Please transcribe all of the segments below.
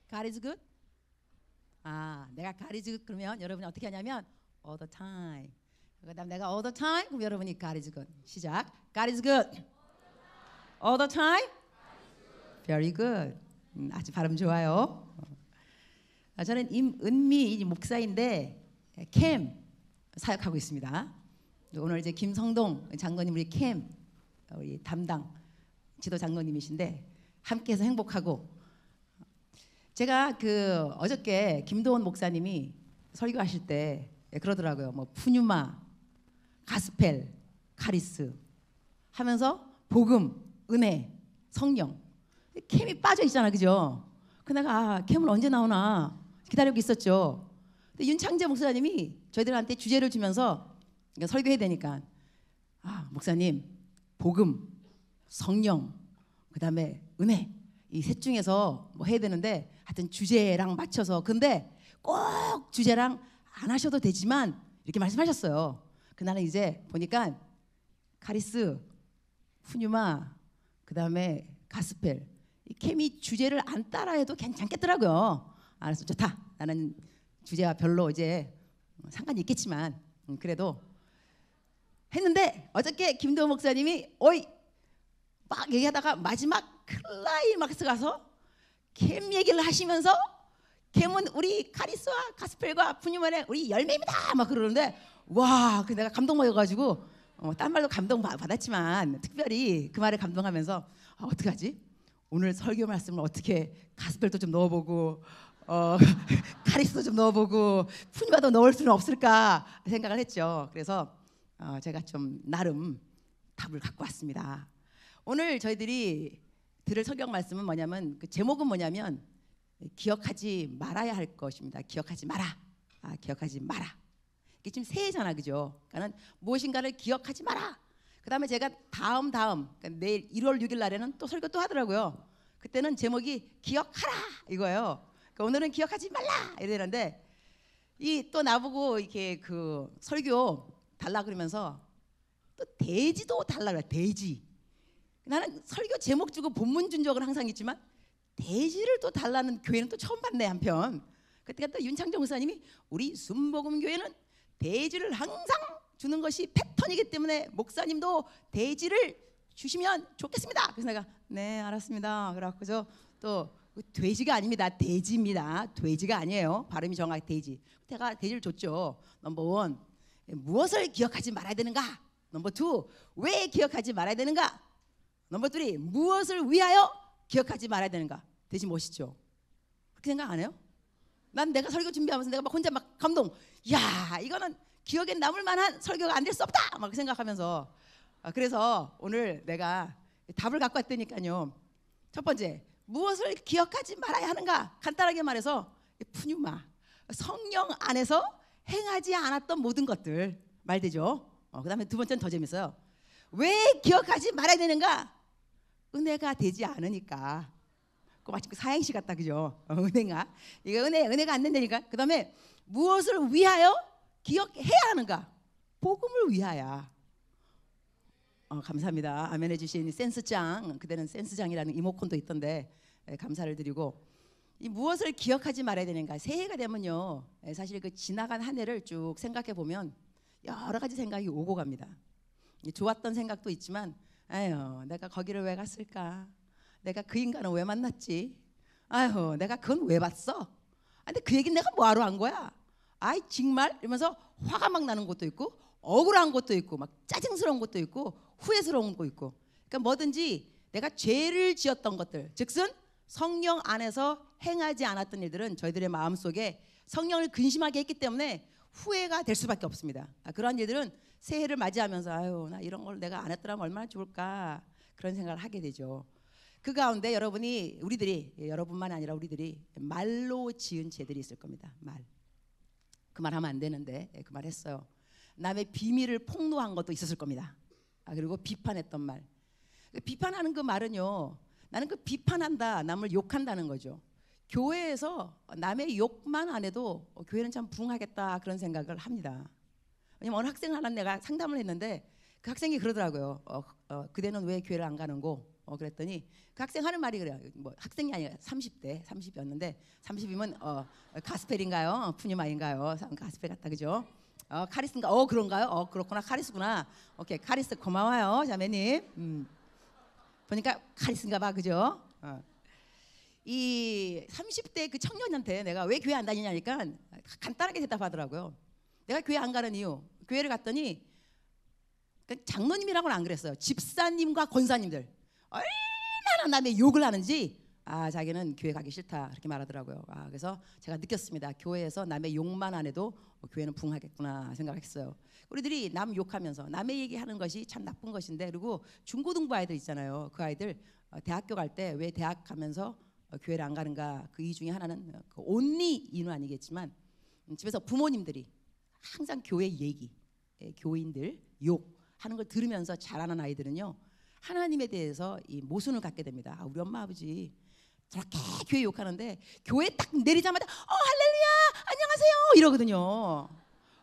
God is good? 내가 God is good 그러면 여러분이 어떻게 하냐면 all the time. 그다음 내가 all the time 그럼 여러분이 God is good. 시작. God is good. All the time? Very good. 아주 발음 좋아요. 저는 임은미 목사인데 캠 사역하고 있습니다. 오늘 이제 김성동 장로님 우리 캠 우리 담당 지도 장로님이신데 함께해서 행복하고 제가 어저께 김도원 목사님이 설교하실 때 그러더라고요. 뭐 푸뉴마, 가스펠, 카리스 하면서 복음, 은혜, 성령 캠이 빠져 있잖아, 그죠? 그 내가 캠은 언제 나오나 기다리고 있었죠. 근데 윤창재 목사님이 저희들한테 주제를 주면서 설교해야 되니까 목사님 복음, 성령, 그다음에 은혜 이 셋 중에서 뭐 해야 되는데 하여튼 주제랑 맞춰서 근데 꼭 주제랑 안 하셔도 되지만 이렇게 말씀하셨어요. 나는 이제 보니까 카리스, 푸뉴마, 그다음에 가스펠 이 캠이 주제를 안 따라해도 괜찮겠더라고요. 알았어, 좋다. 나는 주제와 별로 이제 상관이 있겠지만 그래도 했는데 어저께 김도원 목사님이 막 얘기하다가 마지막 클라이막스 가서 캠 얘기를 하시면서 캠은 우리 카리스와 가스펠과 푸뉴만의 우리 열매입니다 막 그러는데 와, 내가 감동받아가지고 딴 말도 감동 받았지만 특별히 그 말에 감동하면서 어떡하지? 오늘 설교 말씀을 어떻게 가스펠도 좀 넣어보고 카리스도 좀 넣어보고 푸뉴마도 넣을 수는 없을까 생각을 했죠. 그래서 제가 좀 나름 답을 갖고 왔습니다. 오늘 저희들이 들을 성경 말씀은 뭐냐면 그 제목은 뭐냐면 기억하지 말아야 할 것입니다. 기억하지 마라. 기억하지 마라. 이게 지금 새해잖아, 그죠? 그러니까 무엇인가를 기억하지 마라. 그다음에 제가 다음 그러니까 내일 1월 6일 날에는 또 설교 또 하더라고요. 그때는 제목이 기억하라 이거예요. 그러니까 오늘은 기억하지 말라 이러는데 이 또 나보고 이렇게 그 설교 달라 그러면서 또 돼지도 달라 그래. 돼지. 나는 설교 제목 주고 본문 준 적은 항상 있지만 돼지를 또 달라는 교회는 또 처음 봤네 한편. 그때가 또 윤창정 목사님이 우리 순복음 교회는 돼지를 항상 주는 것이 패턴이기 때문에 목사님도 돼지를 주시면 좋겠습니다. 그래서 내가 네 알았습니다. 그래갖고서 또 돼지가 아닙니다. 돼지입니다. 돼지가 아니에요. 발음이 정확히 돼지. 제가 돼지를 줬죠. 넘버 1 무엇을 기억하지 말아야 되는가. 넘버 2 왜 기억하지 말아야 되는가. 넘버 3 무엇을 위하여 기억하지 말아야 되는가. 돼지 멋있죠. 그렇게 생각 안 해요? 난 내가 설교 준비하면서 내가 막 혼자 막 감동. 야 이거는 기억에 남을 만한 설교가 안 될 수 없다 막 생각하면서 그래서 오늘 내가 답을 갖고 왔다니까요. 첫 번째 무엇을 기억하지 말아야 하는가. 간단하게 말해서 푸뉴마 성령 안에서 행하지 않았던 모든 것들 말되죠. 그 다음에 두 번째는 더 재밌어요. 왜 기억하지 말아야 되는가. 은혜가 되지 않으니까. 마치 사행시 같다 그죠. 은혜가 이거 은혜가 안 된다니까. 그 다음에 무엇을 위하여 기억해야 하는가. 복음을 위하여. 감사합니다. 아멘 해주신 센스장. 그때는 센스장이라는 이모콘도 있던데 감사를 드리고 이 무엇을 기억하지 말아야 되는가. 새해가 되면요 사실 그 지나간 한 해를 쭉 생각해 보면 여러 가지 생각이 오고 갑니다. 좋았던 생각도 있지만 아유 내가 거기를 왜 갔을까. 내가 그 인간을 왜 만났지. 아유 내가 그건 왜 봤어. 근데 그 얘기는 내가 뭐하러 한 거야. 아이 정말 이러면서 화가 막 나는 것도 있고 억울한 것도 있고 막 짜증스러운 것도 있고 후회스러운 것도 있고. 그러니까 뭐든지 내가 죄를 지었던 것들 즉슨 성령 안에서 행하지 않았던 일들은 저희들의 마음속에 성령을 근심하게 했기 때문에 후회가 될 수밖에 없습니다. 그러한 일들은 새해를 맞이하면서 아유 나 이런 걸 내가 안 했더라면 얼마나 좋을까 그런 생각을 하게 되죠. 그 가운데 우리들이 여러분만 아니라 우리들이 말로 지은 죄들이 있을 겁니다. 그 말 하면 안 되는데 그 말 했어요. 남의 비밀을 폭로한 것도 있었을 겁니다. 그리고 비판했던 말. 비판하는 그 말은요 나는 그 비판한다 남을 욕한다는 거죠. 교회에서 남의 욕만 안 해도 교회는 참 부흥하겠다 그런 생각을 합니다. 왜냐면 어느 학생 하나 내가 상담을 했는데 그 학생이 그러더라고요. 그대는 왜 교회를 안 가는고 그랬더니 그 학생 하는 말이 그래요. 뭐 학생이 아니라 30였는데 30이면 가스펠인가요? 푸뉴마인가요? 가스펠 같다 그죠? 카리스인가? 그런가요? 그렇구나. 카리스구나. 오케이, 카리스 고마워요, 자매님. 보니까 카리스인가 봐, 그죠? 이 30대 그 청년한테 내가 왜 교회 안 다니냐니까 간단하게 대답하더라고요. 내가 교회 안 가는 이유, 교회를 갔더니 장로님이라고는 안 그랬어요. 집사님과 권사님들 얼마나 남의 욕을 하는지 자기는 교회 가기 싫다 그렇게 말하더라고요. 그래서 제가 느꼈습니다. 교회에서 남의 욕만 안 해도 교회는 붕하겠구나 생각했어요. 우리들이 남 욕하면서 남의 얘기하는 것이 참 나쁜 것인데, 그리고 중고등부 아이들 있잖아요. 그 아이들 대학교 갈 때 왜 대학 가면서 교회를 안 가는가, 그 이유 중에 하나는 그 온리 이유는 아니겠지만 집에서 부모님들이 항상 교회 얘기, 교인들 욕하는 걸 들으면서 자라는 아이들은요, 하나님에 대해서 이 모순을 갖게 됩니다. 우리 엄마 아버지 저렇게 교회 욕하는데 교회 딱 내리자마자 할렐루야 안녕하세요 이러거든요.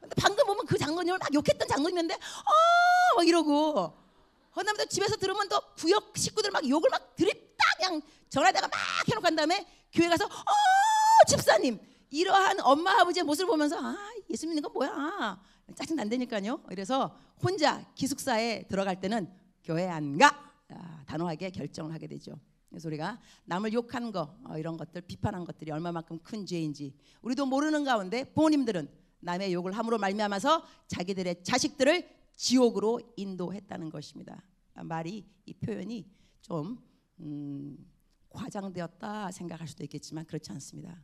근데 방금 보면 그 장로님을 막 욕했던 장로님인데 막 이러고, 그다음에 집에서 들으면 또 구역 식구들 막 욕을 막 드립다 그냥 전화에다가 막 해놓고 한 다음에 교회 가서 집사님, 이러한 엄마 아버지의 모습을 보면서 예수 믿는 건 뭐야, 짜증 난다니까요. 그래서 혼자 기숙사에 들어갈 때는 교회 안 가, 단호하게 결정을 하게 되죠. 그래서 우리가 남을 욕한 거, 이런 것들, 비판한 것들이 얼마만큼 큰 죄인지 우리도 모르는 가운데 부모님들은 남의 욕을 함으로 말미암아서 자기들의 자식들을 지옥으로 인도했다는 것입니다. 이 표현이 좀 과장되었다 생각할 수도 있겠지만 그렇지 않습니다.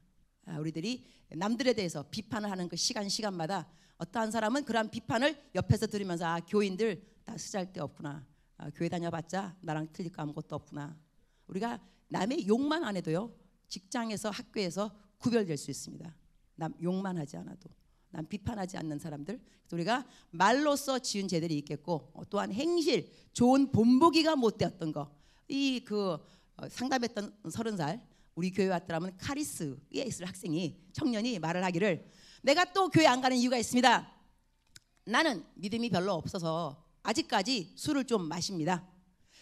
우리들이 남들에 대해서 비판을 하는 그 시간마다 어떠한 사람은 그러한 비판을 옆에서 들으면서 교인들 다 쓰잘데없구나, 교회 다녀봤자 나랑 틀릴 거 아무것도 없구나. 우리가 남의 욕만 안 해도요, 직장에서 학교에서 구별될 수 있습니다. 남 욕만 하지 않아도, 남 비판하지 않는 사람들. 그래서 우리가 말로써 지은 죄들이 있겠고, 또한 행실, 좋은 본보기가 못 되었던 거. 상담했던 30살 우리 교회 왔더라면 카리스에 있을 청년이 말을 하기를, 내가 또 교회 안 가는 이유가 있습니다. 나는 믿음이 별로 없어서 아직까지 술을 좀 마십니다.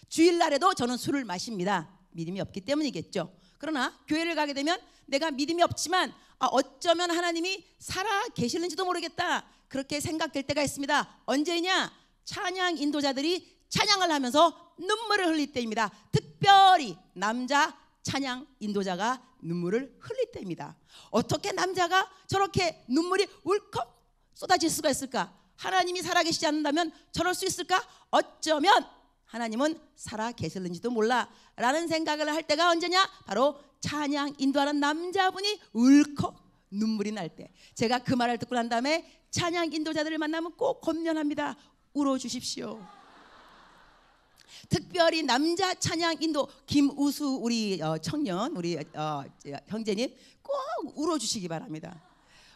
주일날에도 저는 술을 마십니다. 믿음이 없기 때문이겠죠. 그러나 교회를 가게 되면 내가 믿음이 없지만 어쩌면 하나님이 살아 계시는지도 모르겠다, 그렇게 생각될 때가 있습니다. 언제냐? 찬양 인도자들이 찬양을 하면서 눈물을 흘릴 때입니다. 특별히 남자 찬양 인도자가 눈물을 흘릴 때입니다. 어떻게 남자가 저렇게 눈물이 울컥 쏟아질 수가 있을까? 하나님이 살아계시지 않는다면 저럴 수 있을까? 어쩌면 하나님은 살아 계실는지도 몰라 라는 생각을 할 때가 언제냐? 바로 찬양 인도하는 남자분이 울컥 눈물이 날 때. 제가 그 말을 듣고 난 다음에 찬양 인도자들을 만나면 꼭 권면합니다. 울어주십시오. 특별히 남자 찬양 인도 김우수 우리 청년, 우리 형제님 꼭 울어주시기 바랍니다.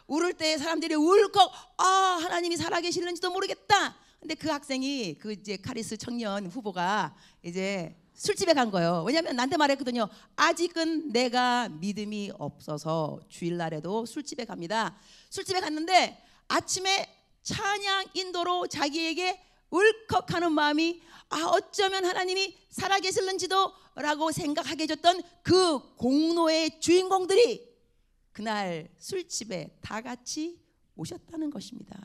울을 때 사람들이 울컥 하나님이 살아계시는지도 모르겠다. 근데 그 학생이 이제 카리스 청년 후보가 이제 술집에 간 거예요. 왜냐하면 나한테 말했거든요. 아직은 내가 믿음이 없어서 주일날에도 술집에 갑니다. 술집에 갔는데 아침에 찬양 인도로 자기에게 울컥하는 마음이 어쩌면 하나님이 살아계실는지도 라고 생각하게 해줬던 그 공로의 주인공들이 그날 술집에 다 같이 오셨다는 것입니다.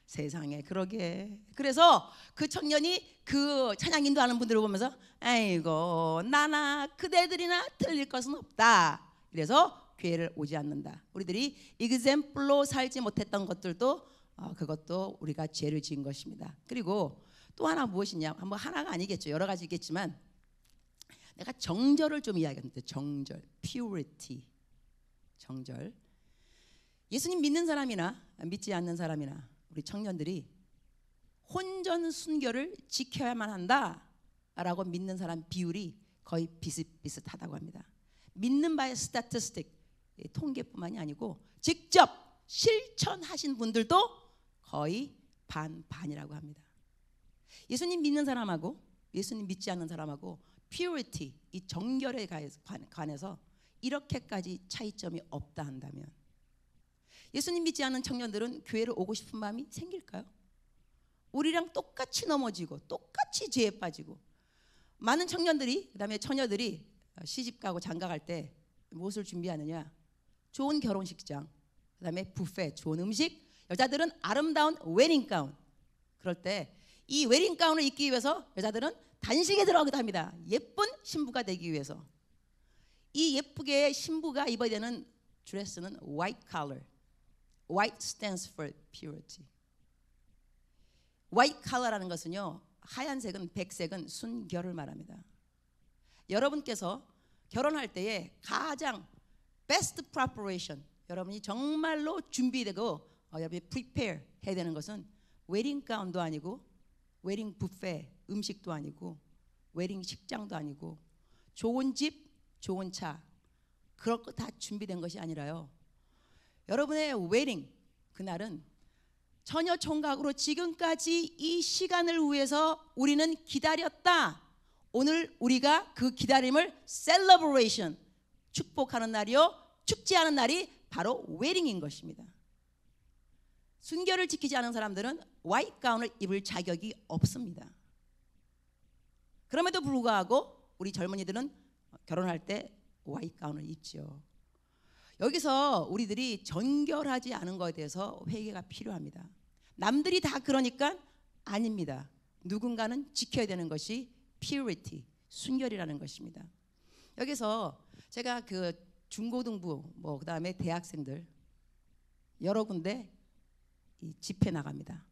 세상에, 그러게. 그래서 그 청년이 그 찬양 인도하는 분들을 보면서 아이고 나나 그대들이나 틀릴 것은 없다, 그래서 교회를 오지 않는다. 우리들이 example로 살지 못했던 것들도 그것도 우리가 죄를 지은 것입니다. 그리고 또 하나 무엇이냐, 뭐 하나가 아니겠죠, 여러 가지 있겠지만 내가 정절을 좀 이야기하는데, 정절, purity, 정절. 예수님 믿는 사람이나 믿지 않는 사람이나 우리 청년들이 혼전 순결을 지켜야만 한다라고 믿는 사람 비율이 거의 비슷비슷하다고 합니다. 믿는 바의 스태티스틱, 통계뿐만이 아니고 직접 실천하신 분들도 거의 반반이라고 합니다. 예수님 믿는 사람하고 예수님 믿지 않는 사람하고 purity, 이 정결에 관해서 이렇게까지 차이점이 없다 한다면 예수님 믿지 않는 청년들은 교회를 오고 싶은 마음이 생길까요? 우리랑 똑같이 넘어지고 똑같이 죄에 빠지고 많은 청년들이 그다음에 처녀들이 시집 가고 장가 갈 때 무엇을 준비하느냐? 좋은 결혼식장, 그다음에 뷔페, 좋은 음식. 여자들은 아름다운 웨딩 가운. 그럴 때 이 웨딩 가운을 입기 위해서 여자들은 단식에 들어가기도 합니다. 예쁜 신부가 되기 위해서. 이 예쁘게 신부가 입어야 되는 드레스는 white color. White stands for purity. white color라는 것은요, 하얀색은 백색은 순결을 말합니다. 여러분께서 결혼할 때에 가장 best preparation, 여러분이 정말로 준비되고 여러분이 prepare 해야 되는 것은 웨딩 가운도 아니고 웨딩 뷔페 음식도 아니고 웨딩 식장도 아니고 좋은 집, 좋은 차, 그럴 거 다 준비된 것이 아니라요, 여러분의 웨딩 그날은 처녀 총각으로 지금까지 이 시간을 위해서 우리는 기다렸다. 오늘 우리가 그 기다림을 celebration, 축복하는 날이요, 축제하는 날이 바로 웨딩인 것입니다. 순결을 지키지 않은 사람들은 화이트 가운을 입을 자격이 없습니다. 그럼에도 불구하고 우리 젊은이들은 결혼할 때 화이트 가운을 입죠. 여기서 우리들이 정결하지 않은 것에 대해서 회개가 필요합니다. 남들이 다 그러니까 아닙니다. 누군가는 지켜야 되는 것이 purity, 순결이라는 것입니다. 여기서 제가 그 중고등부 그다음에 대학생들 여러 군데 이 집회 나갑니다.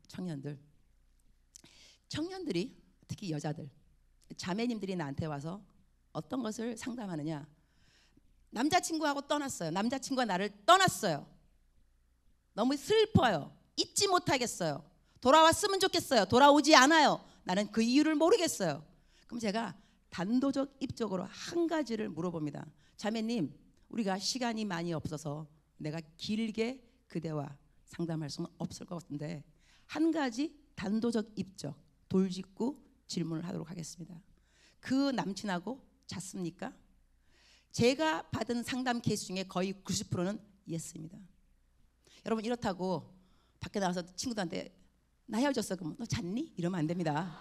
청년들이 특히 여자들, 자매님들이 나한테 와서 어떤 것을 상담하느냐? 남자친구하고 떠났어요. 남자친구가 나를 떠났어요. 너무 슬퍼요. 잊지 못하겠어요. 돌아왔으면 좋겠어요. 돌아오지 않아요. 나는 그 이유를 모르겠어요. 그럼 제가 단도적 입적으로 한 가지를 물어봅니다. 자매님, 우리가 시간이 많이 없어서 내가 길게 그대와 상담할 수는 없을 것 같은데 한 가지 단도적 입적, 돌직구 질문을 하도록 하겠습니다. 그 남친하고 잤습니까? 제가 받은 상담 케이스 중에 거의 90%는 예스입니다. 여러분, 이렇다고 밖에 나가서 친구들한테 나 헤어졌어, 그럼 너 잤니? 이러면 안 됩니다.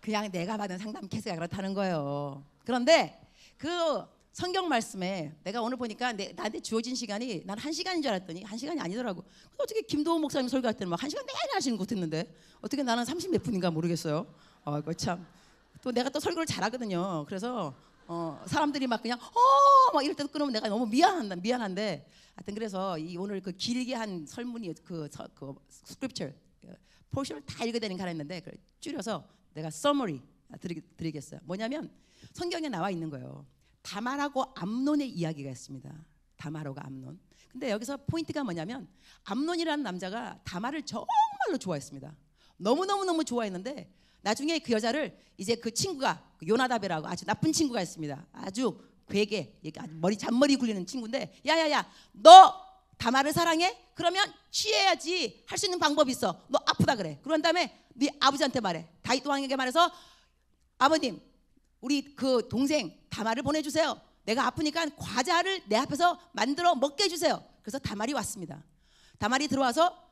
그냥 내가 받은 상담 케이스가 그렇다는 거예요. 그런데 그 성경 말씀에 내가 오늘 보니까 나한테 주어진 시간이 난 1시간인 줄 알았더니 1시간이 아니더라고. 어떻게 김도훈 목사님 설교할 때는 막 1시간 내내 하시는 것 같았는데 어떻게 나는 30몇 분인가 모르겠어요. 그 참. 또 내가 또 설교를 잘하거든요. 그래서 사람들이 막 그냥 막 이럴 때도 끊으면 내가 너무 미안한데 하여튼 그래서 이 오늘 그 길게 한 설문이 그 스크립처 포션을 다 읽어야 되는 거 하나 했는데 그걸 줄여서 내가 서머리 드리겠어요. 뭐냐면 성경에 나와 있는 거예요. 다말하고 암논의 이야기가 있습니다. 다말하고 암논. 근데 여기서 포인트가 뭐냐면 암논이라는 남자가 다말을 정말로 좋아했습니다. 너무 좋아했는데 나중에 그 여자를 이제 그 친구가 요나답이라고 아주 나쁜 친구가 있습니다. 아주 괴게, 잔머리 굴리는 친구인데 야야야, 너 다말을 사랑해? 그러면 취해야지. 할 수 있는 방법이 있어. 너 아프다 그래. 그런 다음에 네 아버지한테 말해. 다윗 왕에게 말해서 아버님, 우리 그 동생 다말을 보내주세요. 내가 아프니까 과자를 내 앞에서 만들어 먹게 해주세요. 그래서 다말이 왔습니다. 다말이 들어와서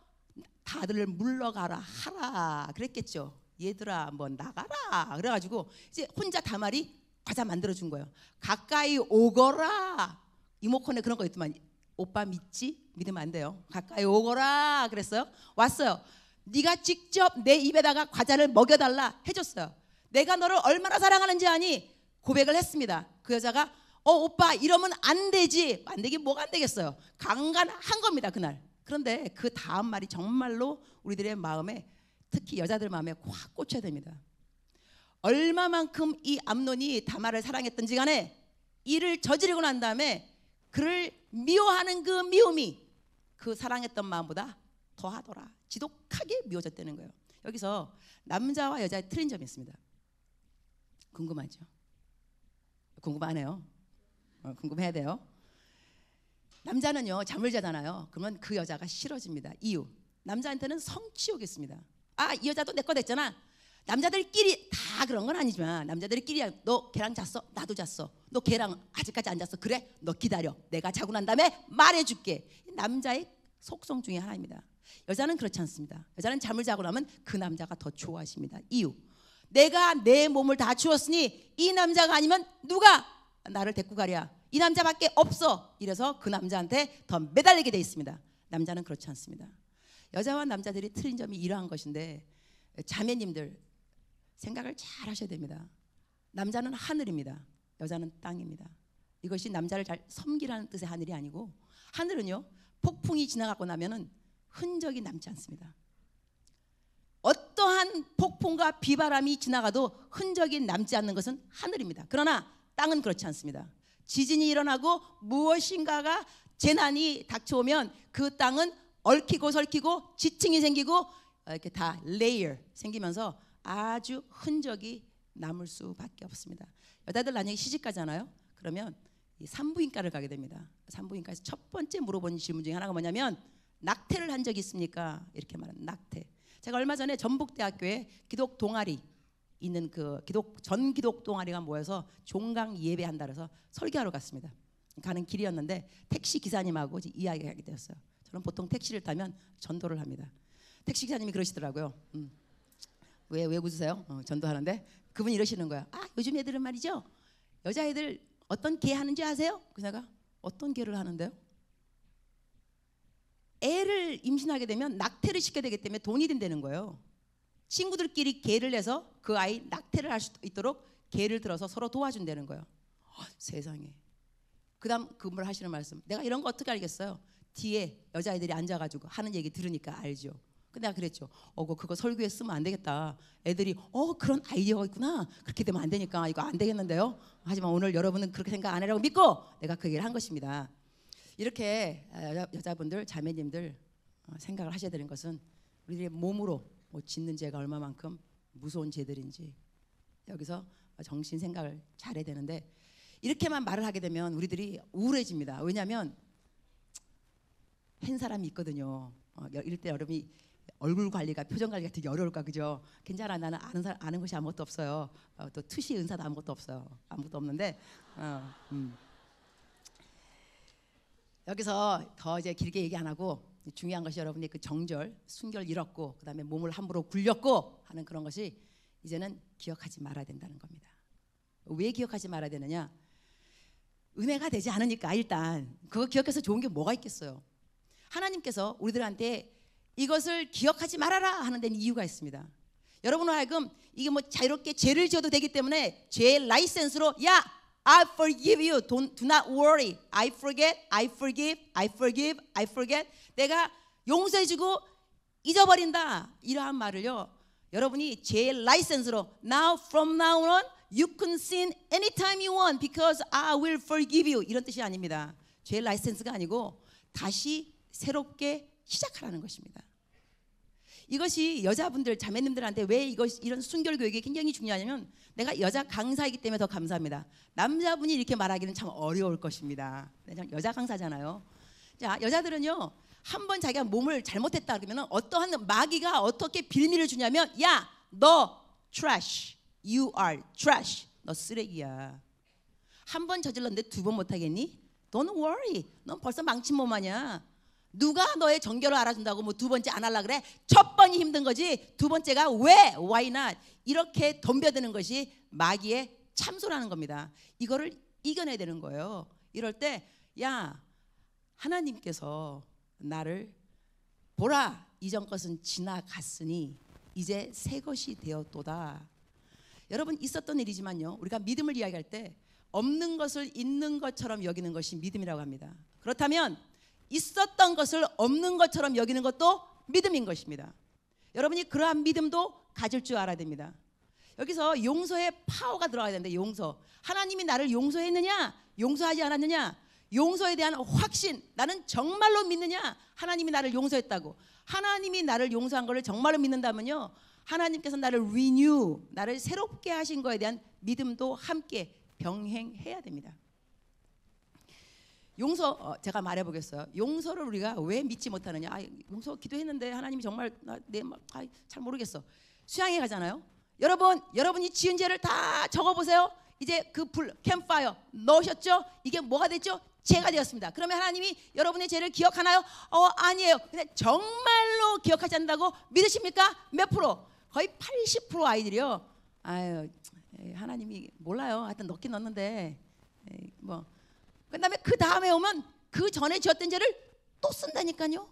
다들 물러가라 하라 그랬겠죠. 얘들아 뭐 나가라 그래가지고 이제 혼자 다말이 과자 만들어준 거예요. 가까이 오거라. 이모컨에 그런 거 있더만, 오빠 믿지? 믿으면 안 돼요. 가까이 오거라 그랬어요. 왔어요. 네가 직접 내 입에다가 과자를 먹여달라 해줬어요. 내가 너를 얼마나 사랑하는지 아니? 고백을 했습니다. 그 여자가 오빠 이러면 안 되지. 안 되긴 뭐가 안 되겠어요. 강간한 겁니다 그날. 그런데 그 다음 말이 정말로 우리들의 마음에, 특히 여자들 마음에 확 꽂혀야 됩니다. 얼마만큼 이 암논이 다말을 사랑했던지 간에 이를 저지르고 난 다음에 그를 미워하는 그 미움이 그 사랑했던 마음보다 더하더라. 지독하게 미워졌다는 거예요. 여기서 남자와 여자의 틀린 점이 있습니다. 궁금하죠? 궁금하네요. 궁금해야 돼요. 남자는요 잠을 자잖아요. 그러면 그 여자가 싫어집니다. 이유, 남자한테는 성취욕이 있습니다. 이 여자도 내 거 됐잖아. 남자들끼리 다 그런 건 아니지만 남자들끼리 너 걔랑 잤어? 나도 잤어. 너 걔랑 아직까지 안 잤어? 그래? 너 기다려. 내가 자고 난 다음에 말해줄게. 남자의 속성 중에 하나입니다. 여자는 그렇지 않습니다. 여자는 잠을 자고 나면 그 남자가 더 좋아하십니다. 이유, 내가 내 몸을 다 주었으니 이 남자가 아니면 누가 나를 데리고 가랴. 이 남자밖에 없어. 이래서 그 남자한테 더 매달리게 돼 있습니다. 남자는 그렇지 않습니다. 여자와 남자들이 틀린 점이 이러한 것인데, 자매님들 생각을 잘 하셔야 됩니다. 남자는 하늘입니다. 여자는 땅입니다. 이것이 남자를 잘 섬기라는 뜻의 하늘이 아니고, 하늘은요 폭풍이 지나가고 나면은 흔적이 남지 않습니다. 어떠한 폭풍과 비바람이 지나가도 흔적이 남지 않는 것은 하늘입니다. 그러나 땅은 그렇지 않습니다. 지진이 일어나고 무엇인가가 재난이 닥쳐오면 그 땅은 얽히고 설키고 지층이 생기고 이렇게 다 레이어 생기면서 아주 흔적이 남을 수밖에 없습니다. 여자들 만약에 시집 가잖아요. 그러면 이 산부인과를 가게 됩니다. 산부인과에서 첫 번째 물어보는 질문 중에 하나가 뭐냐면, 낙태를 한 적이 있습니까? 이렇게 말하는 낙태. 제가 얼마 전에 전북대학교에 기독 동아리 있는 그 전 기독 동아리가 모여서 종강 예배한다 그래서 설교하러 갔습니다. 가는 길이었는데 택시 기사님하고 이야기하게 되었어요. 저는 보통 택시를 타면 전도를 합니다. 택시 기사님이 그러시더라고요. 왜 웃으세요? 전도하는데 그분이 이러시는 거야. 요즘 애들은 말이죠, 여자애들 어떤 개 하는지 아세요? 그래서 내가 어떤 개를 하는데요? 애를 임신하게 되면 낙태를 시켜야 되기 때문에 돈이 든다는 거예요. 친구들끼리 개를 내서 그 아이 낙태를 할 수 있도록 개를 들어서 서로 도와준다는 거예요. 세상에. 그 다음 그분 하시는 말씀, 내가 이런 거 어떻게 알겠어요? 뒤에 여자애들이 앉아가지고 하는 얘기 들으니까 알죠. 근데 내가 그랬죠. 그거 설교에 쓰면 안 되겠다. 애들이 그런 아이디어가 있구나. 그렇게 되면 안 되니까 이거 안 되겠는데요. 하지만 오늘 여러분은 그렇게 생각 안 하라고 믿고 내가 그 얘기를 한 것입니다. 이렇게 여자분들, 자매님들 생각을 하셔야 되는 것은 우리들의 몸으로 짓는 죄가 얼마만큼 무서운 죄들인지 여기서 정신 생각을 잘해야 되는데, 이렇게만 말을 하게 되면 우리들이 우울해집니다. 왜냐하면 한 사람이 있거든요. 이럴 때 여러분이 얼굴 관리가, 표정 관리가 되게 어려울까, 그죠? 괜찮아, 나는 아는 것이 아무것도 없어요. 또 투시 은사도 아무것도 없어요. 아무것도 없는데 여기서 더 이제 길게 얘기 안 하고, 중요한 것이 여러분이 그 정절, 순결 잃었고 그다음에 몸을 함부로 굴렸고 하는 그런 것이 이제는 기억하지 말아야 된다는 겁니다. 왜 기억하지 말아야 되느냐? 은혜가 되지 않으니까. 일단 그거 기억해서 좋은 게 뭐가 있겠어요? 하나님께서 우리들한테 이것을 기억하지 말아라 하는 데는 이유가 있습니다. 여러분으로 하여금 이게 자유롭게 죄를 지어도 되기 때문에 죄의 라이센스로 I forgive you. Do not worry. I forget. I forgive. I forgive. I forget. 내가 용서해주고 잊어버린다. 이러한 말을요, 여러분이 죄의 라이센스로 from now on you can sin anytime you want because I will forgive you. 이런 뜻이 아닙니다. 죄의 라이센스가 아니고 다시 새롭게 시작하라는 것입니다. 이것이 여자분들, 자매님들한테 왜 이런 순결 교육이 굉장히 중요하냐면, 내가 여자 강사이기 때문에 더 감사합니다. 남자분이 이렇게 말하기는 참 어려울 것입니다. 여자 강사잖아요. 자, 여자들은요, 한번 자기가 몸을 잘못했다 그러면 어떠한 마귀가 어떻게 빌미를 주냐면, 너 trash, you are trash, 너 쓰레기야. 한 번 저질렀는데 두 번 못하겠니? Don't worry, 넌 벌써 망친 몸 아니야. 누가 너의 정결을 알아준다고 두 번째 안 하려고 그래? 첫 번이 힘든 거지 두 번째가 왜? Why not? 이렇게 덤벼드는 것이 마귀의 참소라는 겁니다. 이거를 이겨내야 되는 거예요. 이럴 때 하나님께서 나를 보라, 이전 것은 지나갔으니 이제 새 것이 되었도다. 여러분, 있었던 일이지만요, 우리가 믿음을 이야기할 때 없는 것을 있는 것처럼 여기는 것이 믿음이라고 합니다. 그렇다면 있었던 것을 없는 것처럼 여기는 것도 믿음인 것입니다. 여러분이 그러한 믿음도 가질 줄 알아야 됩니다. 여기서 용서의 파워가 들어가야 되는데, 용서. 하나님이 나를 용서했느냐? 용서하지 않았느냐? 용서에 대한 확신, 나는 정말로 믿느냐? 하나님이 나를 용서했다고. 하나님이 나를 용서한 것을 정말로 믿는다면요, 하나님께서 나를 renew, 나를 새롭게 하신 거에 대한 믿음도 함께 병행해야 됩니다. 용서, 제가 말해보겠어요. 용서를 우리가 왜 믿지 못하느냐? 용서 기도했는데 하나님이 정말 잘 모르겠어. 수양회 가잖아요. 여러분이 지은 죄를 다 적어보세요. 이제 그 캠파이어 넣으셨죠? 이게 뭐가 됐죠? 죄가 되었습니다. 그러면 하나님이 여러분의 죄를 기억하나요? 아니에요. 근데 정말로 기억하지 않는다고 믿으십니까? 몇 프로? 거의 80% 아이들이요, 아유, 하나님이 몰라요. 하여튼 넣긴 넣는데 뭐 그다음에 그 다음에 오면 그 전에 지었던 죄를 또 쓴다니까요.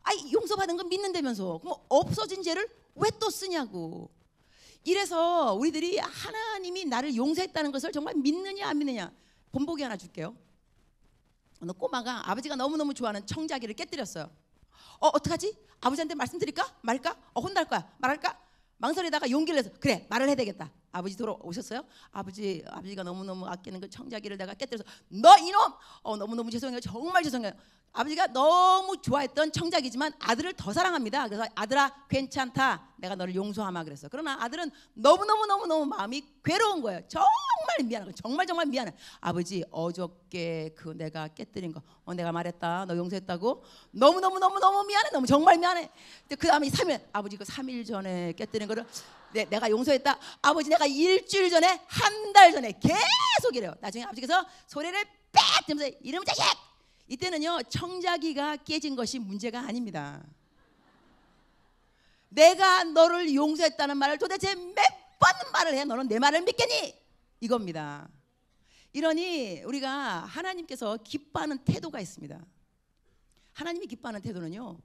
아이 용서받은 건 믿는다면서 그럼 없어진 죄를 왜 또 쓰냐고. 이래서 우리들이 하나님이 나를 용서했다는 것을 정말 믿느냐 안 믿느냐. 본보기 하나 줄게요. 어느 꼬마가 아버지가 너무너무 좋아하는 청자기를 깨뜨렸어요. 어떡하지? 아버지한테 말씀드릴까? 말까? 혼날 거야. 말할까? 망설이다가 용기를 내서 그래 말을 해야 되겠다. 아버지 돌아오셨어요? 아버지가 너무너무 아끼는 그 청자기를 내가 깨뜨려서 너 이놈! 너무너무 죄송해요. 정말 죄송해요. 아버지가 너무 좋아했던 청자기지만 아들을 더 사랑합니다. 그래서 아들아 괜찮다. 내가 너를 용서하마 그랬어. 그러나 아들은 너무너무 마음이 괴로운 거예요. 정말 미안한 거예요. 정말 미안해. 아버지 어저께 그 내가 깨뜨린 거 내가 말했다. 너 용서했다고? 너무 미안해. 너무 정말 미안해. 그 다음에 3일 아버지 그 3일 전에 깨뜨린 거를 내가 용서했다. 아버지 내가 일주일 전에 한 달 전에 계속 이래요. 나중에 아버지께서 소리를 빽 들면서 이놈의 자식! 이때는요 청자기가 깨진 것이 문제가 아닙니다. 내가 너를 용서했다는 말을 도대체 몇 번 말을 해. 너는 내 말을 믿겠니? 이겁니다. 이러니 우리가 하나님께서 기뻐하는 태도가 있습니다. 하나님이 기뻐하는 태도는요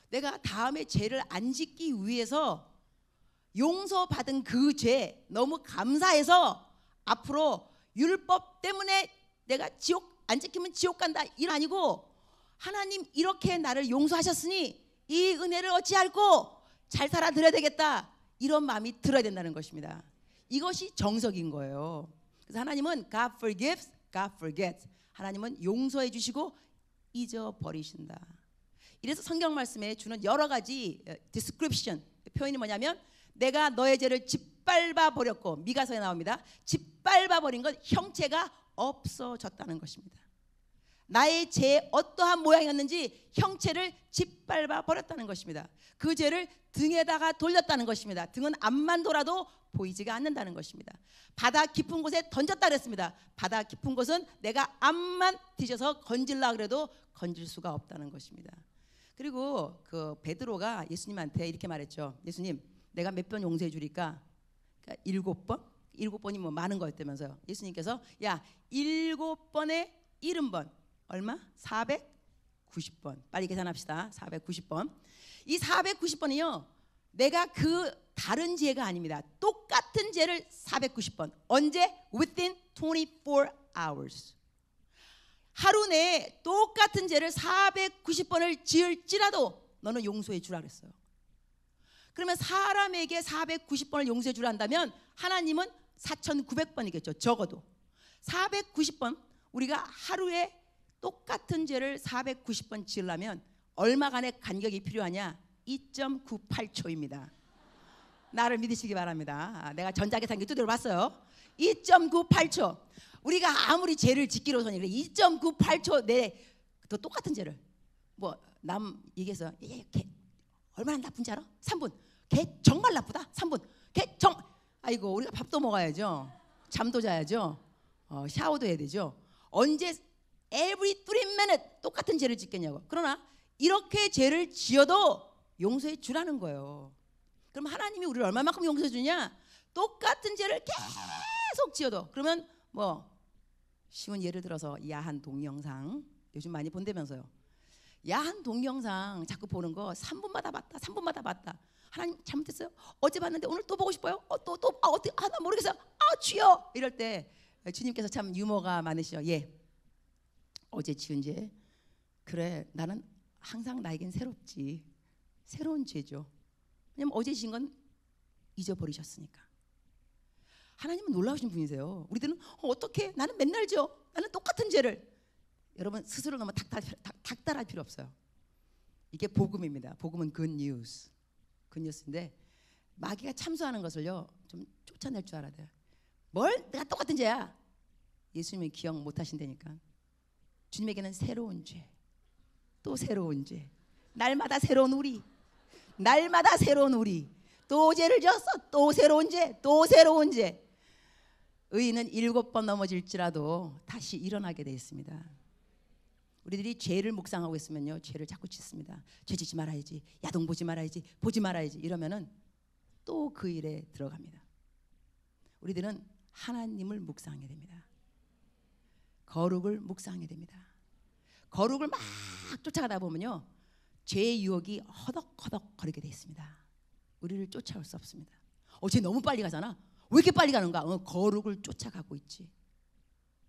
내가 다음에 죄를 안 짓기 위해서 용서받은 그 죄 너무 감사해서 앞으로 율법 때문에 내가 지옥 안 지키면 지옥 간다 일 아니고 하나님 이렇게 나를 용서하셨으니 이 은혜를 어찌할꼬 잘 살아드려야 되겠다 이런 마음이 들어야 된다는 것입니다. 이것이 정석인 거예요. 그래서 하나님은 God forgives, God forgets. 하나님은 용서해 주시고 잊어버리신다. 이래서 성경 말씀에 주는 여러 가지 description 표현이 뭐냐면 내가 너의 죄를 짓밟아 버렸고 미가서에 나옵니다. 짓밟아 버린 건 형체가 없어졌다는 것입니다. 나의 죄 어떠한 모양이었는지 형체를 짓밟아 버렸다는 것입니다. 그 죄를 등에다가 돌렸다는 것입니다. 등은 앞만 돌아도 보이지가 않는다는 것입니다. 바다 깊은 곳에 던졌다 그랬습니다. 바다 깊은 곳은 내가 앞만 뒤져서 건질라 그래도 건질 수가 없다는 것입니다. 그리고 그 베드로가 예수님한테 이렇게 말했죠. 예수님 내가 몇 번 용서해 주리까? 그러니까 7번? 7번이 뭐 많은 거였다면서요. 예수님께서 야 7번에 70번 얼마? 490번. 빨리 계산합시다. 490번. 이 490번이요. 내가 그 다른 죄가 아닙니다. 똑같은 죄를 490번. 언제? Within 24 hours. 하루 내에 똑같은 죄를 490번을 지을지라도 너는 용서해 주라 그랬어요. 그러면 사람에게 490번을 용서해 주라 한다면 하나님은 4900번이겠죠. 적어도 490번 우리가 하루에 똑같은 죄를 490번 지으려면 얼마간의 간격이 필요하냐? 2.98초입니다. 나를 믿으시기 바랍니다. 내가 전자계산기 두드려 봤어요. 2.98초. 우리가 아무리 죄를 짓기로서는 2.98초 내에 또 똑같은 죄를 뭐 남 얘기해서 걔 얼마나 나쁜지 알아? 3분. 걔 정말 나쁘다. 3분. 걔 아이고 우리가 밥도 먹어야죠. 잠도 자야죠. 샤워도 해야 되죠. 언제 every 3 minutes 똑같은 죄를 짓겠냐고. 그러나 이렇게 죄를 지어도 용서해 주라는 거예요. 그럼 하나님이 우리를 얼마만큼 용서해 주냐? 똑같은 죄를 계속 지어도. 그러면 뭐 쉬운 예를 들어서 야한 동영상 요즘 많이 본다면서요. 야한 동영상 자꾸 보는 거 3분마다 봤다. 3분마다 봤다. 하나님 잘못했어요? 어제 봤는데 오늘 또 보고 싶어요? 나 모르겠어요. 주여! 이럴 때 주님께서 참 유머가 많으시죠. 예. 어제 지은 죄 그래 나는 항상 나에겐 새롭지. 새로운 죄죠. 왜냐면 어제 지은 건 잊어버리셨으니까. 하나님은 놀라우신 분이세요. 우리들은 어떻게 나는 맨날 지어. 나는 똑같은 죄를. 여러분 스스로 너무 닥달할 필요 없어요. 이게 복음입니다. 복음은 good news. 굿뉴스인데 마귀가 참소하는 것을요 좀 쫓아낼 줄 알아야 돼요. 뭘 내가 똑같은 죄야. 예수님이 기억 못 하신다니까. 주님에게는 새로운 죄, 또 새로운 죄, 날마다 새로운 우리, 날마다 새로운 우리. 또 죄를 지었어. 또 새로운 죄, 또 새로운 죄. 의인은 7번 넘어질지라도 다시 일어나게 되어 있습니다. 우리들이 죄를 묵상하고 있으면요 죄를 자꾸 짓습니다. 죄 짓지 말아야지, 야동 보지 말아야지, 보지 말아야지 이러면은 또 그 일에 들어갑니다. 우리들은 하나님을 묵상하게 됩니다. 거룩을 묵상하게 됩니다. 거룩을 막 쫓아가다 보면요, 죄의 유혹이 허덕허덕 거리게 돼 있습니다. 우리를 쫓아올 수 없습니다. 쟤 너무 빨리 가잖아. 왜 이렇게 빨리 가는가? 거룩을 쫓아가고 있지.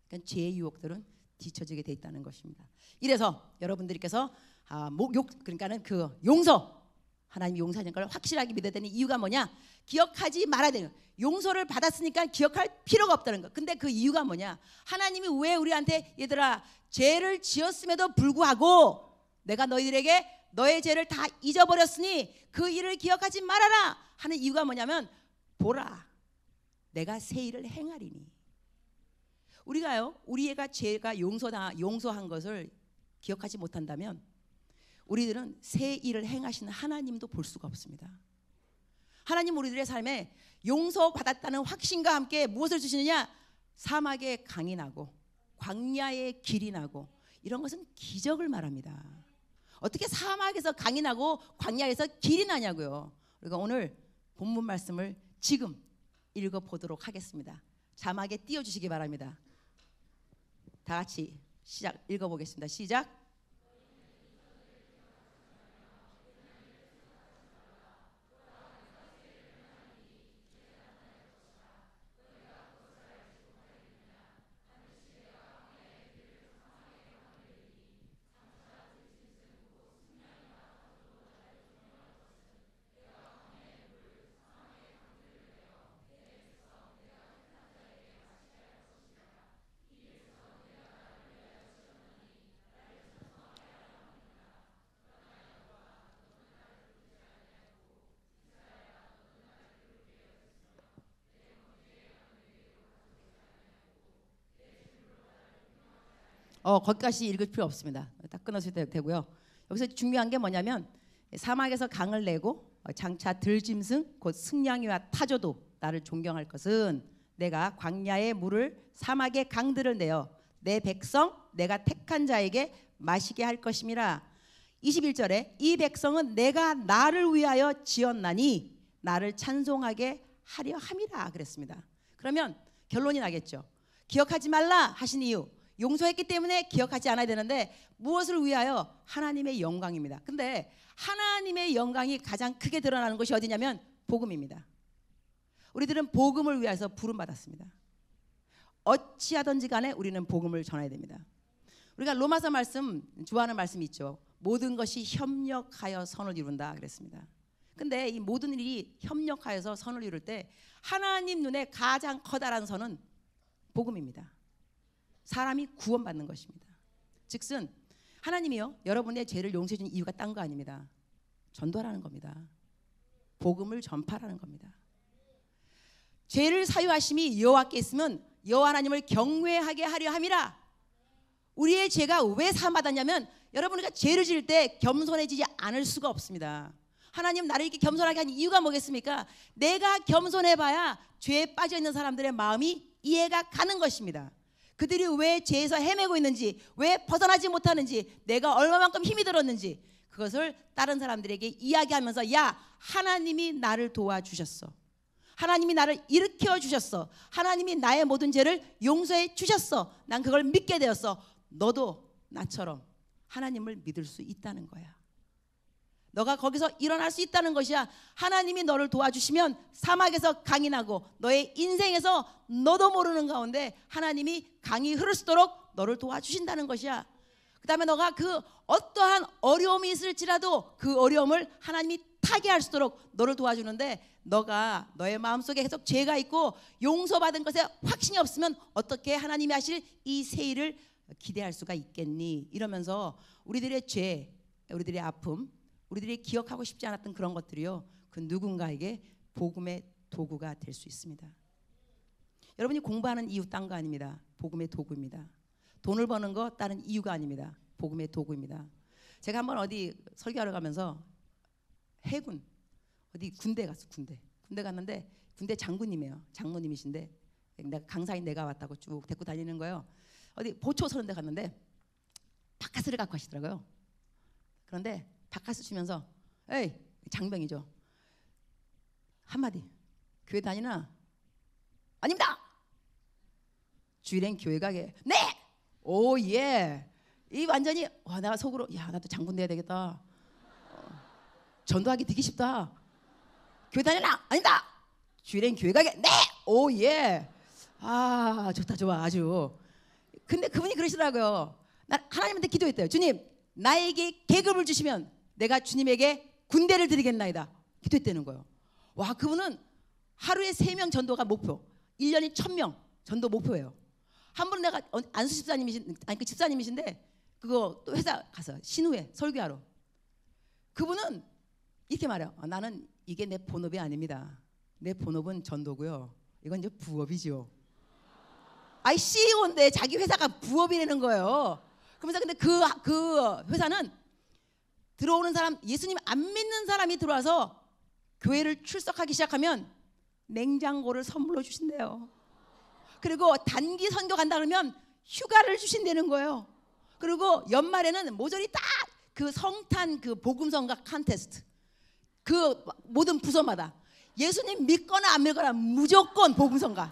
그러니까 죄의 유혹들은 뒤처지게 돼 있다는 것입니다. 이래서 여러분들께서 그러니까는 그 용서, 하나님이 용서하는 걸 확실하게 믿어야 되는 이유가 뭐냐? 기억하지 말아야 되는 거예요. 용서를 받았으니까 기억할 필요가 없다는 거. 근데 그 이유가 뭐냐? 하나님이 왜 우리한테 얘들아 죄를 지었음에도 불구하고 내가 너희들에게 너의 죄를 다 잊어버렸으니 그 일을 기억하지 말아라 하는 이유가 뭐냐면, 보라 내가 새 일을 행하리니. 우리가요, 우리가 죄가 용서한 것을 기억하지 못한다면 우리들은 새 일을 행하시는 하나님도 볼 수가 없습니다. 하나님 우리들의 삶에 용서받았다는 확신과 함께 무엇을 주시느냐? 사막에 강이 나고 광야에 길이 나고. 이런 것은 기적을 말합니다. 어떻게 사막에서 강이 나고 광야에서 길이 나냐고요. 우리가 오늘 본문 말씀을 지금 읽어보도록 하겠습니다. 자막에 띄워주시기 바랍니다. 다 같이 시작 읽어보겠습니다. 시작. 거기까지 읽을 필요 없습니다. 딱 끊어주셔도 되고요. 여기서 중요한 게 뭐냐면, 사막에서 강을 내고 장차 들짐승 곧 승냥이와 타조도 나를 존경할 것은 내가 광야의 물을 사막의 강들을 내어 내 백성 내가 택한 자에게 마시게 할 것임이라. 21절에 이 백성은 내가 나를 위하여 지었나니 나를 찬송하게 하려 함이라 그랬습니다. 그러면 결론이 나겠죠. 기억하지 말라 하신 이유, 용서했기 때문에 기억하지 않아야 되는데 무엇을 위하여? 하나님의 영광입니다. 근데 하나님의 영광이 가장 크게 드러나는 것이 어디냐면 복음입니다. 우리들은 복음을 위해서 부름받았습니다. 어찌하든지 간에 우리는 복음을 전해야 됩니다. 우리가 로마서 말씀 좋아하는 말씀이 있죠. 모든 것이 협력하여 선을 이룬다 그랬습니다. 근데 이 모든 일이 협력하여서 선을 이룰 때 하나님 눈에 가장 커다란 선은 복음입니다. 사람이 구원받는 것입니다. 즉슨 하나님이요, 여러분의 죄를 용서해 준 이유가 딴 거 아닙니다. 전도하라는 겁니다. 복음을 전파하라는 겁니다. 죄를 사유하심이 여호와께 있으면 여호와 하나님을 경외하게 하려 함이라. 우리의 죄가 왜 사함받았냐면, 여러분 우리가 죄를 지을 때 겸손해지지 않을 수가 없습니다. 하나님 나를 이렇게 겸손하게 한 이유가 뭐겠습니까? 내가 겸손해봐야 죄에 빠져있는 사람들의 마음이 이해가 가는 것입니다. 그들이 왜 죄에서 헤매고 있는지, 왜 벗어나지 못하는지, 내가 얼마만큼 힘이 들었는지, 그것을 다른 사람들에게 이야기하면서, 야, 하나님이 나를 도와주셨어. 하나님이 나를 일으켜 주셨어. 하나님이 나의 모든 죄를 용서해 주셨어. 난 그걸 믿게 되었어. 너도 나처럼 하나님을 믿을 수 있다는 거야. 너가 거기서 일어날 수 있다는 것이야. 하나님이 너를 도와주시면 사막에서 강이 나고 너의 인생에서 너도 모르는 가운데 하나님이 강이 흐를 수 있도록 너를 도와주신다는 것이야. 그 다음에 너가 그 어떠한 어려움이 있을지라도 그 어려움을 하나님이 타게 할 수 있도록 너를 도와주는데, 너가 너의 마음속에 계속 죄가 있고 용서받은 것에 확신이 없으면 어떻게 하나님이 하실 이 새 일을 기대할 수가 있겠니? 이러면서 우리들의 죄, 우리들의 아픔, 우리들이 기억하고 싶지 않았던 그런 것들이요, 그 누군가에게 복음의 도구가 될 수 있습니다. 여러분이 공부하는 이유 딴 거 아닙니다. 복음의 도구입니다. 돈을 버는 거 다른 이유가 아닙니다. 복음의 도구입니다. 제가 한번 어디 설교하러 가면서 해군 어디 군대 갔어. 군대 갔는데 군대 장군님이에요. 장로님이신데 내가 강사인 내가 왔다고 쭉 데리고 다니는 거예요. 어디 보초 서는 데 갔는데 바카스를 갖고 가시더라고요. 그런데 바카스 주면서, 에이, 장병이죠. 한마디, 교회 다니나? 아니 주일엔 교회 가게. 네. 오 예. 이 완전히 와 내가 속으로 야 나도 장군 돼야 되겠다. 전도하기 되게 쉽다. 교회 다니나? 아니다. 주일엔 교회 가게. 네. 오 예. 아 좋다 좋아 아주. 근데 그분이 그러시더라고요. 나 하나님한테 기도했대요. 주님 나에게 계급을 주시면 내가 주님에게 군대를 드리겠나이다. 기도했다는 거예요. 와 그분은 하루에 3명 전도가 목표, 1년에 1000명 전도 목표예요. 한 번 내가 안수 집사님이신 아니 그 집사님이신데 그거 또 회사 가서 신우회 설교하러 그분은 이렇게 말해요. 나는 이게 내 본업이 아닙니다. 내 본업은 전도고요. 이건 이제 부업이죠. 아이 CEO인데 자기 회사가 부업이라는 거예요. 그러면서 근데 그 회사는 들어오는 사람 예수님 안 믿는 사람이 들어와서 교회를 출석하기 시작하면 냉장고를 선물로 주신대요. 그리고 단기 선교 간다 그러면 휴가를 주신다는 거예요. 그리고 연말에는 모조리 딱 그 성탄 그 복음성가 컨테스트 그 모든 부서마다 예수님 믿거나 안 믿거나 무조건 복음성가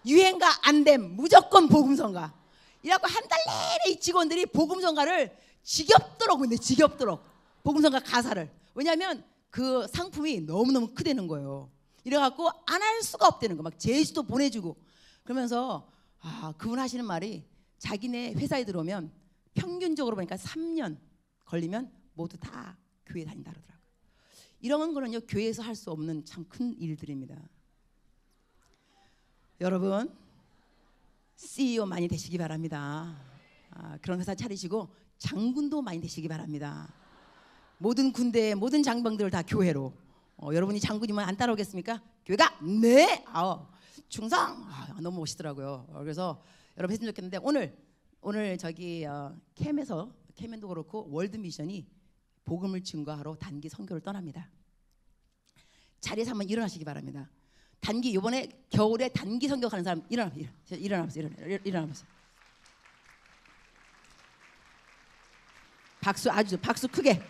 유행가 안됨 무조건 복음성가 이라고 한 달 내내 이 직원들이 복음성가를 지겹도록 근데 지겹도록 복음성가 가사를 왜냐하면 그 상품이 너무너무 크다는 거예요. 이래갖고 안 할 수가 없다는 거 막 제주도 보내주고 그러면서 그분 하시는 말이 자기네 회사에 들어오면 평균적으로 보니까 3년 걸리면 모두 다 교회 다닌다 그러더라고요. 이런 거는요 교회에서 할 수 없는 참 큰 일들입니다. 여러분 CEO 많이 되시기 바랍니다. 그런 회사 차리시고 장군도 많이 되시기 바랍니다. 모든 군대 모든 장병들을 다 교회로 여러분이 장군이면 안 따라오겠습니까? 교회가 네 충성 너무 멋있더라고요. 그래서 여러분 했으면 좋겠는데 오늘 저기 캠에도 그렇고 월드미션이 복음을 증거하러 단기 선교를 떠납니다. 자리에서 한번 일어나시기 바랍니다. 단기 이번에 겨울에 단기 선교 가는 사람 일어나보세요. 박수 크게.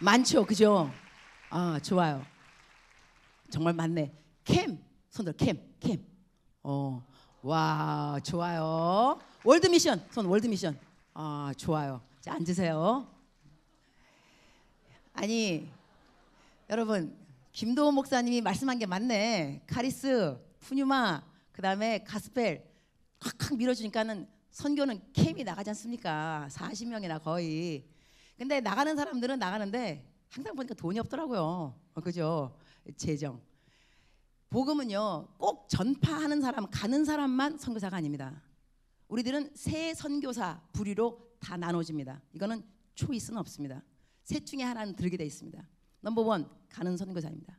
많죠, 그죠? 좋아요. 정말 많네. 손들 캠. 와 좋아요. 월드미션 손 월드미션. 좋아요. 자 앉으세요. 아니 여러분 김도원 목사님이 말씀한 게 맞네. 카리스, 푸뉴마, 그 다음에 가스펠 콱콱 밀어주니까는 선교는 캠이 나가지 않습니까? 40명이나 거의. 근데 나가는 사람들은 나가는데 항상 보니까 돈이 없더라고요. 그죠? 재정. 복음은요 꼭 전파하는 사람 가는 사람만 선교사가 아닙니다. 우리들은 세 선교사 부류로 다 나눠집니다. 이거는 초이스는 없습니다. 셋 중에 하나는 들게 돼 있습니다. 넘버 원 가는 선교사입니다.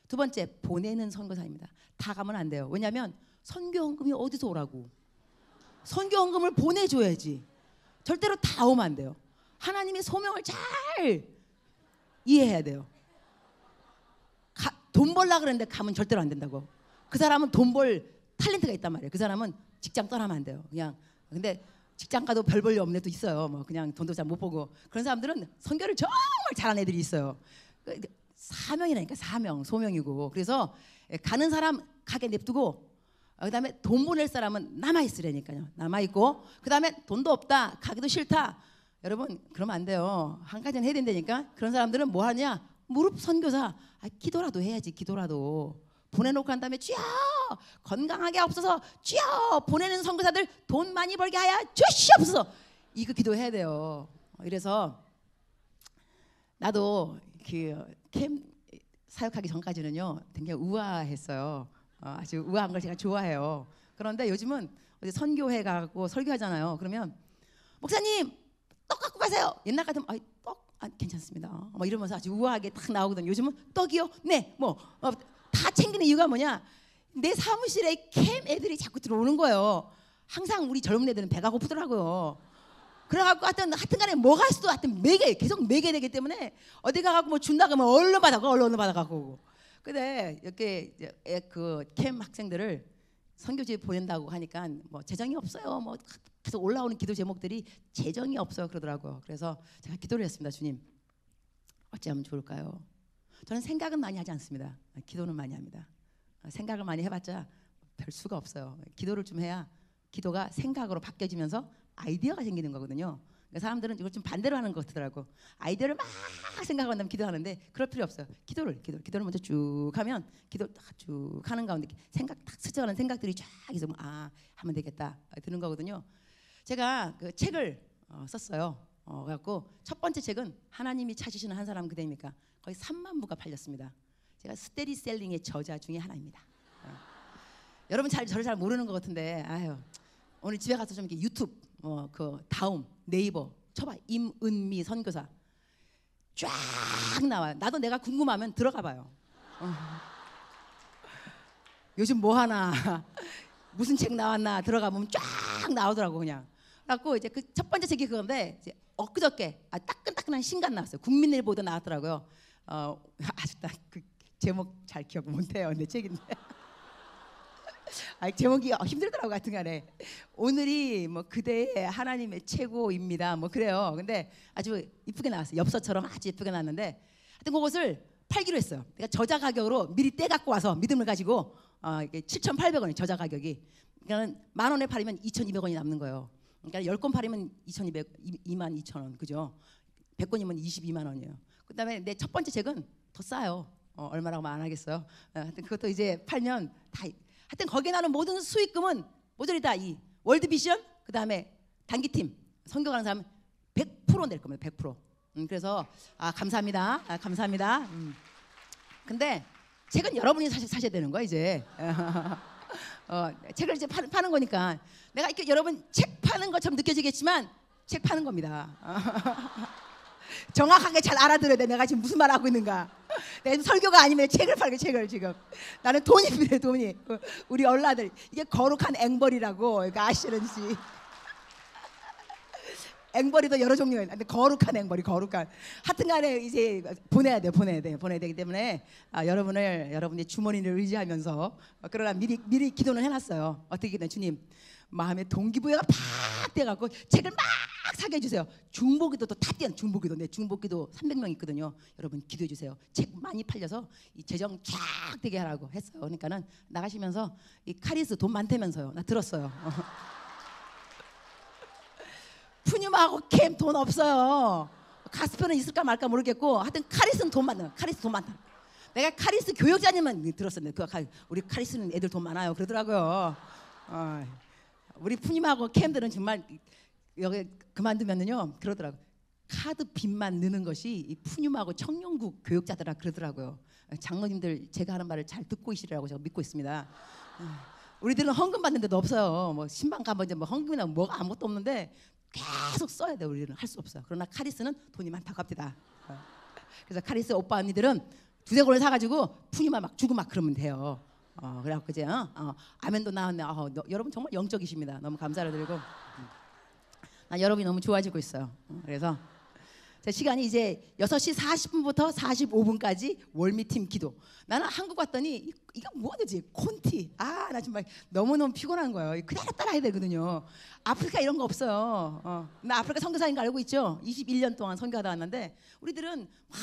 두 번째 보내는 선교사입니다. 다 가면 안 돼요. 왜냐하면 선교헌금이 어디서 오라고. 선교헌금을 보내줘야지. 절대로 다 오면 안 돼요. 하나님의 소명을 잘 이해해야 돼요. 돈 벌라 그러는데 가면 절대로 안 된다고. 그 사람은 돈 벌 탤런트가 있단 말이에요. 그 사람은 직장 떠나면 안 돼요. 그냥 근데 직장 가도 별 볼일 없는 애도 있어요. 뭐 그냥 돈도 잘 못 보고 그런 사람들은 선교를 정말 잘하는 애들이 있어요. 사명이라니까 사명 소명이고 그래서 가는 사람 가게 냅두고 그다음에 돈 보낼 사람은 남아 있으라니까요. 남아 있고 그다음에 돈도 없다 가기도 싫다. 여러분 그러면 안 돼요. 한 가지는 해야 된다니까. 그런 사람들은 뭐 하냐? 무릎 선교사. 기도라도 해야지. 기도라도 보내놓고 한 다음에 주여 건강하게 없어서 주여 보내는 선교사들 돈 많이 벌게 하여 주시옵소서. 이거 기도해야 돼요. 이래서 나도 그 캠 사역하기 전까지는요 굉장히 우아했어요. 아주 우아한 걸 제가 좋아해요. 그런데 요즘은 어디 선교회 가고 설교하잖아요. 그러면 목사님 떡 갖고 가세요. 옛날 같으면 떡 괜찮습니다. 막 이러면서 아주 우아하게 딱 나오거든요. 요즘은 떡이요? 네. 다 챙기는 이유가 뭐냐? 내 사무실에 캠 애들이 자꾸 들어오는 거예요. 항상 우리 젊은 애들은 배가 고프더라고요. 그래갖고 하여튼 간에 뭐가 있어도 하여튼 계속 매게 되기 때문에 어디 가갖고 뭐 준다 그러면 얼른 받아가고. 근데 이렇게 그 캠 학생들을 선교지에 보낸다고 하니까 뭐 재정이 없어요. 뭐 계속 올라오는 기도 제목들이 재정이 없어요 그러더라고요. 그래서 제가 기도를 했습니다. 주님 어찌하면 좋을까요? 저는 생각은 많이 하지 않습니다. 기도는 많이 합니다. 생각을 많이 해봤자 별 수가 없어요. 기도를 좀 해야 기도가 생각으로 바뀌어지면서 아이디어가 생기는 거거든요. 그러니까 사람들은 이걸 좀 반대로 하는 것 같더라고. 아이디어를 막 생각하고 나면 기도하는데 그럴 필요 없어요. 기도를 먼저 쭉 하면 기도 쭉 하는 가운데 생각 딱 스쳐가는 생각들이 쫙 있으면 아 하면 되겠다 드는 거거든요. 제가 그 책을 썼어요. 그래갖고 첫 번째 책은 하나님이 찾으시는 한 사람 그대입니까? 거의 3만 부가 팔렸습니다. 제가 스테디셀링의 저자 중에 하나입니다. 여러분 저를 잘 모르는 것 같은데 아유 오늘 집에 가서 좀 이렇게 유튜브 그 다음 네이버 쳐봐. 임은미 선교사 쫙 나와요. 나도 내가 궁금하면 들어가 봐요. 요즘 뭐 하나 무슨 책 나왔나 들어가 보면 쫙 나오더라고 그냥. 그래갖고 이제 그 첫 번째 책이 그건데 이제 엊그저께 따끈따끈한 신간 나왔어요. 국민일보도 나왔더라고요. 아직도 그 제목 잘 기억 못해요. 근데 책인데 제목이 힘들더라고. 하여튼간에 오늘이 뭐 그대의 하나님의 최고입니다. 뭐 그래요. 근데 아주 이쁘게 나왔어요. 엽서처럼 아주 이쁘게 나왔는데 하여튼 그것을 팔기로 했어요. 그러니까 저자 가격으로 미리 떼 갖고 와서 믿음을 가지고 이게 7,800원이 저자 가격이. 그러니까 10,000원에 팔리면 2,200원이 남는 거예요. 그러니까 10권 팔리면 22,000원 그죠? 100권이면 22만 원이에요. 그다음에 내 첫 번째 책은 더 싸요. 얼마라고 말 안 하겠어요. 하여튼 그것도 이제 팔면 다 하여튼 거기에 나는 모든 수익금은 모조리 다 이 월드비전 그다음에 단기팀 선교 가는 사람 100% 낼 겁니다. 100%. 그래서 감사합니다. 감사합니다. 근데 책은 여러분이 사셔야 되는 거야 이제. 책을 이제 파는 거니까 내가 이렇게 여러분 책 파는 것처럼 느껴지겠지만 책 파는 겁니다. 정확하게 잘 알아들어야 돼. 내가 지금 무슨 말 하고 있는가. 내가 설교가 아니면 책을 팔게. 책을 지금 나는 돈이 필요해. 돈이. 우리 얼라들 이게 거룩한 앵벌이라고 그러니까 아시는지. 앵벌이도 여러 종류가 있는데 거룩한 앵벌이 거룩한. 하여튼간에 이제 보내야 되기 때문에 여러분의 주머니를 의지하면서 그러나 미리 기도는 해놨어요. 어떻게 기도는 주님 마음에 동기부여가 팍 돼갖고 책을 막 사게 해주세요. 중보기도도 다 뛰는 중보기도. 네, 중보기도 300명 있거든요. 여러분 기도해 주세요. 책 많이 팔려서 이 재정 쫙 되게 하라고 했어요. 그러니까는 나가시면서 이 카리스 돈 많다면서요. 나 들었어요. 푸뉴마하고 캠 돈 없어요. 가스표는 있을까 말까 모르겠고 하여튼 카리스는 돈 많아. 카리스 돈 많다. 내가 카리스 교역자님은 들었었는데 우리 카리스는 애들 돈 많아요 그러더라고요. 우리 푸님하고 캠들은 정말 여기 그만두면은요 그러더라고. 카드 빚만 느는 것이 이 푸님하고 청년국 교역자들아 그러더라고요. 장로님들 제가 하는 말을 잘 듣고 있으리라고 제가 믿고 있습니다. 우리들은 헌금 받는 데도 없어요. 뭐 신방 가면 이제 뭐 헌금이나 뭐가 아무것도 없는데 계속 써야 돼. 우리는 할 수 없어요. 그러나 카리스는 돈이 많다고 합니다. 그래서 카리스 오빠 언니들은 두세 권을 사가지고 푸님만 막 주고 막 그러면 돼요. 그래갖고 이제 아멘도 나왔네. 여러분 정말 영적이십니다. 너무 감사를 드리고 나 여러분이 너무 좋아지고 있어요. 그래서 제 시간이 이제 6시 40분부터 45분까지 월미팀 기도. 나는 한국 왔더니 이거 뭐가 되지? 콘티. 나 정말 너무너무 피곤한 거예요. 그대로 따라야 되거든요. 아프리카 이런 거 없어요. 나 아프리카 선교사인 거 알고 있죠? 21년 동안 선교하다 왔는데 우리들은 막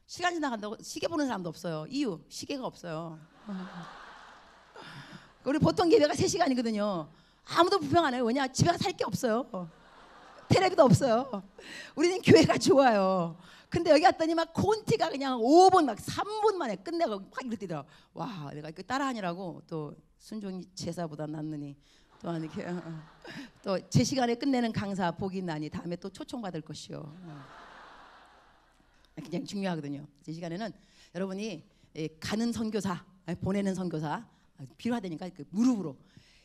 시간 지나간다고 시계 보는 사람도 없어요. 이유 시계가 없어요. 우리 보통 예배가 3시간이거든요. 아무도 불평 안 해요. 왜냐? 집에 살 게 없어요. 텔레비도 없어요. 우리는 교회가 좋아요. 근데 여기 왔더니 막 콘티가 그냥 5분 막 3분 만에 끝내고 막 이러더라고. 와, 내가 이거 따라하느라고 또 순종이 제사보다 낫느니 또 이렇게 또 제 시간에 끝내는 강사 복이 나니 다음에 또 초청받을 것이요. 굉장히 중요하거든요. 제 시간에는 여러분이 가는 선교사, 보내는 선교사 필요하다니까 그 무릎으로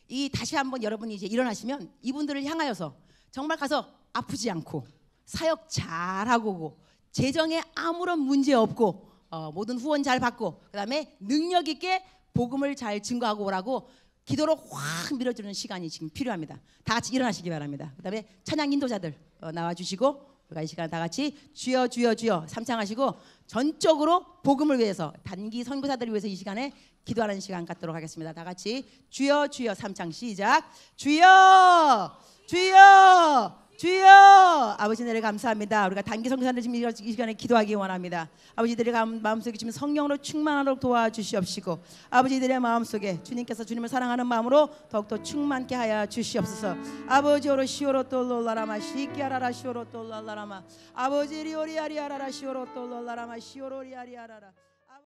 이 다시 한번 여러분이 이제 일어나시면 이분들을 향하여서 정말 가서 아프지 않고 사역 잘하고 오고 재정에 아무런 문제 없고 모든 후원 잘 받고 그다음에 능력 있게 복음을 잘 증거하고 오라고 기도로 확 밀어주는 시간이 지금 필요합니다. 다 같이 일어나시기 바랍니다. 그다음에 찬양 인도자들 나와주시고 우리가 이 시간 다 같이 주여 주여 주여 삼창하시고 전적으로 복음을 위해서 단기 선교사들을 위해서 이 시간에 기도하는 시간 갖도록 하겠습니다. 다 같이 주여 주여 삼창 시작. 주여 주여 주여 아버지 내를 감사합니다. 우리가 단기 성산을 지금 이 시간에 기도하기 원합니다. 아버지들의 마음속에 지금 성령으로 충만하도록 도와주시옵시고 아버지들의 마음속에 주님께서 주님을 사랑하는 마음으로 더욱더 충만케 하여 주시옵소서. 아버지 오로 시오로 돌로라마 시키아라라 시오로 돌로라마 아버지 리오리아리아라라 시오로 돌로라마 시오로리아리아라라